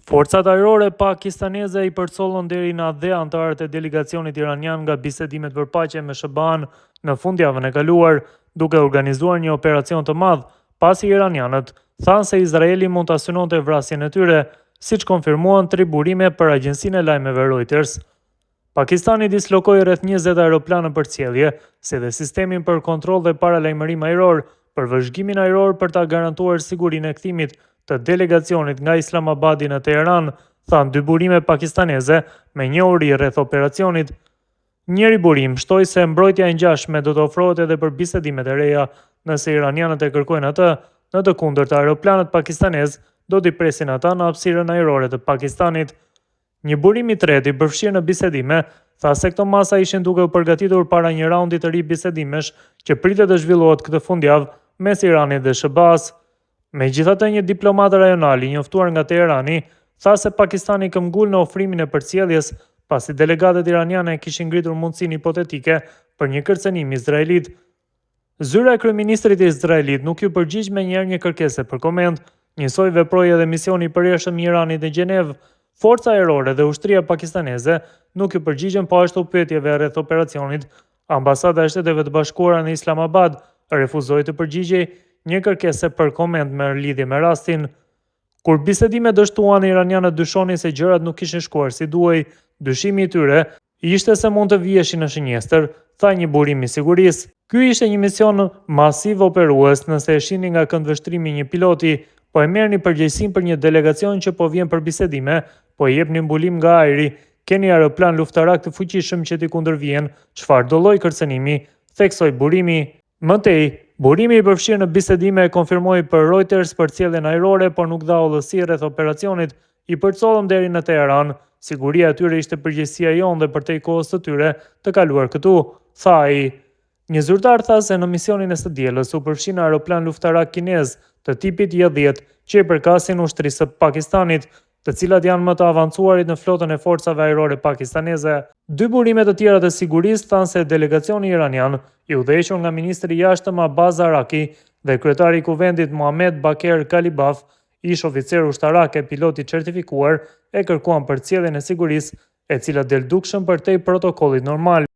Forcat ajrore pakistaneze I përcollën deri në atë dhe anëtarët e delegacionit iranian nga bisedimet për paqe me SHBA-n në fundjavën e kaluar, duke organizuar një operacion të madh, pasi iranianët thanë se Izraeli mund ta synonte vrasjen e tyre, siç konfirmuan 3 burime për agjencinë e lajmeve Reuters. Pakistani dislokoi rreth 20 aeroplane përcjellje, si dhe sistemin për kontroll dhe paralajmërim ajror për vëzhgimin ajror për ta garantuar sigurinë e kthimit të delegacionit nga Islamabadi në Teheran, thanë 2 burime pakistaneze me një uri rreth operacionit. Njëri burim shtoi se mbrojtja e ngjashme do të ofrohet edhe për bisedimet e reja, nëse iranianët e kërkojnë atë, në të kundërt aeroplanët pakistanez do t'i presin ata në hapësirën ajrore të Pakistanit. Një burim I tretë I përfshirë në bisedime tha se këto masa ishin duke u përgatitur para një raundi të ri bisedimesh që pritet të zhvillohet këtë fundjavë mes Iranit dhe SHBA-s. Megjithatë, një diplomat rajonal I njoftuar nga Teherani tha se Pakistani këmbgul në ofrimin e përcjelljes, pasi delegatët iraniane kishin ngritur mundësinë hipotetike për një kërcënim izraelit. Zyra e kryeministrit të Izraelit nuk ju përgjigj menjëherë një kërkese për koment, njësoj veproi edhe misioni I përjashëm I Iranit në Gjenevë. Forca ajrore dhe ushtria pakistaneze nuk ju përgjigjen po ashtu pyetjeve rreth operacionit. Ambasada e Shteteve të Bashkuara në Islamabad refuzoi të përgjigjej një kërkese për koment me lidhje me rastin. Kur bisedimet dështuan, iranianët dyshonin se gjërat nuk kishin shkuar si duhej. Dyshimi I tyre ishte se mund të vijeshin në shënjestër, tha një burim I sigurisë. Ky ishte një mision masiv operues, nëse e shihni nga këndvështrimi I një piloti, po e merrni përgjegjësinë për një delegacion që po vjen për bisedime, po e jepni mbulim nga ajri, keni aeroplan luftarak të fuqishëm që t'i kundërvjen çfarë do lloj kërcënimi, theksoi burimi. Mëtej, burimi I përfshirë në bisedime e konfirmoi për Reuters përcjelljen ajrore, por nuk dha hollësi rreth operacionit. I përcollëm deri në Teheran, siguria e tyre ishte përgjegjësia jonë dhe përtej kohës së tyre të kaluar këtu, tha ai. Një zyrtar tha se në misionin e së dielës u përfshin aeroplan luftarak kinez të tipit J-10 që I përkasin ushtrisë së Pakistanit, të cilat janë më të avancuarit në flotën e forcave ajrore pakistaneze. 2 burime të tjera të sigurisë thanë se delegacioni iranian I udhëhequr nga ministri I jashtëm Abbas Araki dhe kryetari I kuvendit Mohammed Baker Kalibaf, ish oficer ushtarak e pilot I certifikuar, e kërkuan përcjelljen e sigurisë, e cila del dukshëm përtej protokollit normal.